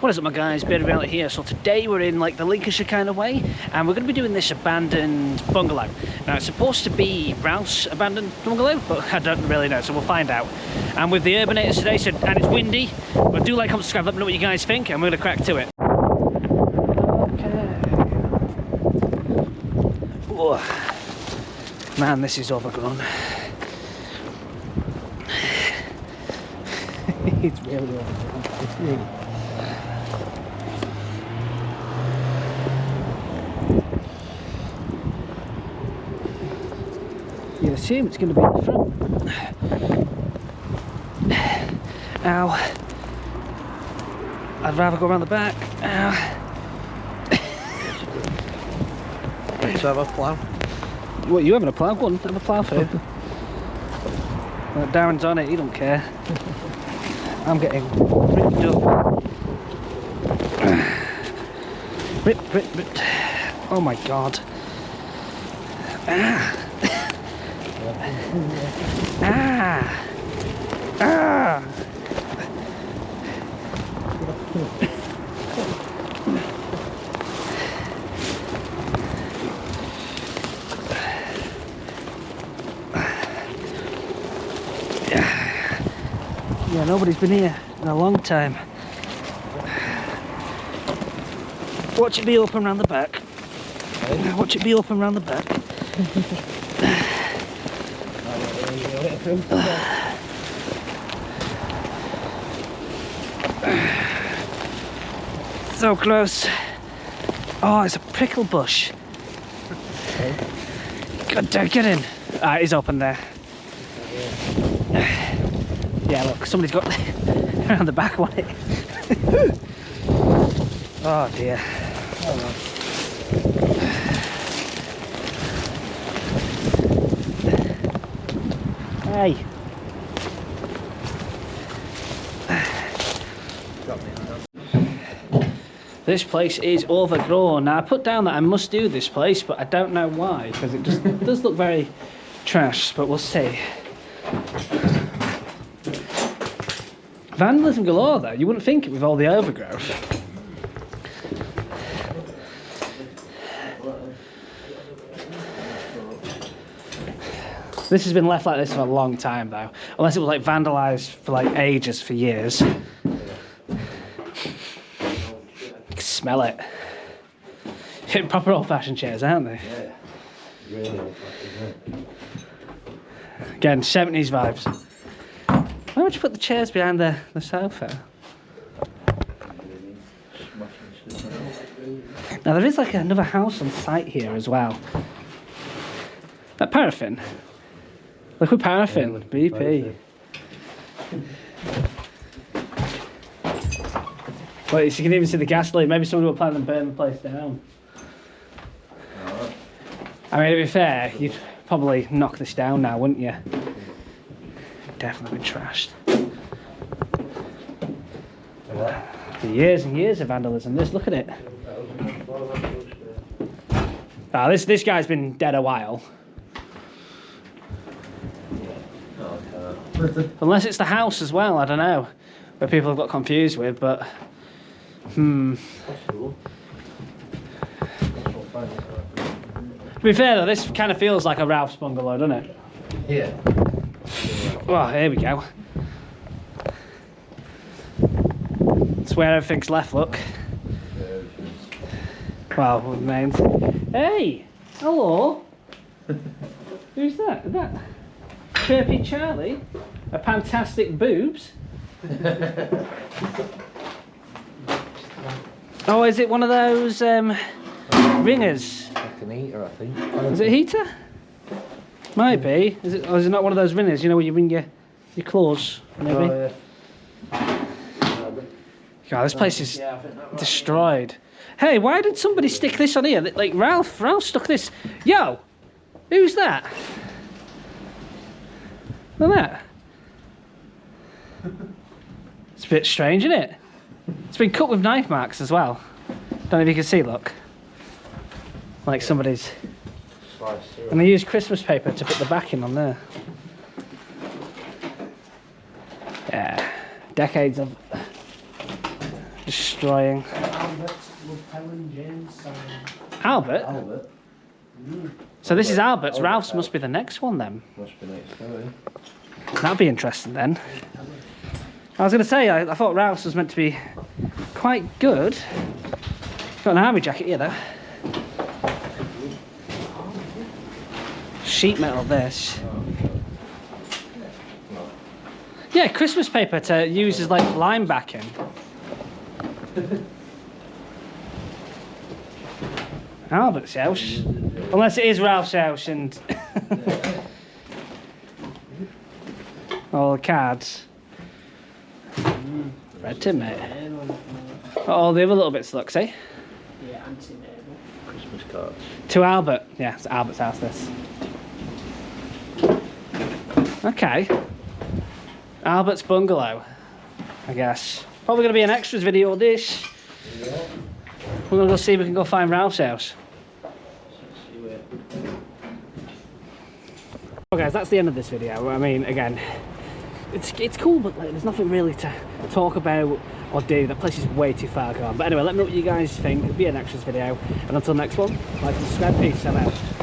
What is up, my guys? BeardedReality here. So today we're in like the Lincolnshire kind of way, and we're going to be doing this abandoned bungalow. Now it's supposed to be Ralph's abandoned bungalow, but I don't really know, so we'll find out. And with the Urbanators today, so, and it's windy, but do like, comment, subscribe, let me know what you guys think, and we're going to crack to it. Okay. Oh. Man, this is overgrown. It's really overgrown. It's really. You'd assume it's going to be in the front. Ow. I'd rather go around the back. Ow. So have a plough? What, you having a plough? Go on, have a plough for you. Well, Darren's on it, he don't care. I'm getting ripped up. Ripped. Oh my god. Ah. Ah. Ah. Yeah, nobody's been here in a long time. Watch it be open round the back. Watch it be open round the back. So close. Oh, it's a prickle bush. God damn, get in. Ah, it's open there. Yeah, look, somebody's got around the back on it. Oh dear. Hey. This place is overgrown. Now I put down that I must do this place, but I don't know why, because it just does look very trash, but we'll see. Vandalism galore though, you wouldn't think it with all the overgrowth. This has been left like this for a long time though, unless it was like vandalised for like ages, for years. You can smell it. Hitting proper old-fashioned chairs, aren't they? Yeah, really old-fashioned. Again, 70s vibes. Why would you put the chairs behind the sofa? Now there is like another house on site here as well. That paraffin. Look at paraffin, yeah, BP. Well, you can even see the gas leak. Maybe somebody will plan to burn the place down. I mean, to be fair, you'd probably knock this down now, wouldn't you? Definitely been trashed. For years and years of vandalism. Look at it. Oh, this guy's been dead a while. Unless it's the house as well, I don't know. Where people have got confused with, but to be fair though, this kind of feels like a Ralph's bungalow, doesn't it? Yeah. Well, here we go. It's where everything's left, look. Well, what remains. Hey! Hello! Who's that? Is that Chirpy Charlie? A fantastic boobs? Oh, is it one of those ringers? Like an heater, I think. Is it a heater? Might be. Is it? Or is it not one of those ringers? You know where you ring your clothes, maybe. Oh, yeah. God, this place is destroyed. Hey, why did somebody stick this on here? Like Ralph stuck this. Yo, who's that? Look at that. It's a bit strange, isn't it? It's been cut with knife marks as well. Don't know if you can see. Look, like somebody's. And they used Christmas paper to put the backing on there. Yeah, decades of destroying. Albert, Helen, James, Albert? Albert. So this is Albert's. Albert, Ralph's must be the next one then. Must be next door. That'd be interesting then. I was going to say, I thought Ralph's was meant to be quite good. Got an army jacket here though. Sheet metal this. Yeah, Christmas paper to use as like line backing. Albert's house. Unless it is Ralph's house and all the cards. Red tin, mate. All the other little bits, look, see? Yeah, anti-naval. Christmas cards. To Albert. Yeah, it's Albert's house, this. Okay. Albert's bungalow, I guess. Probably going to be an extras video of this. Yeah. We're going to go see if we can go find Ralph's house. Okay, guys, that's the end of this video. I mean, again, it's cool, but like, there's nothing really to talk about or do. The place is way too far gone. But anyway, let me know what you guys think. It'll be an extras video. And until next one, like and subscribe. Peace. I'm out.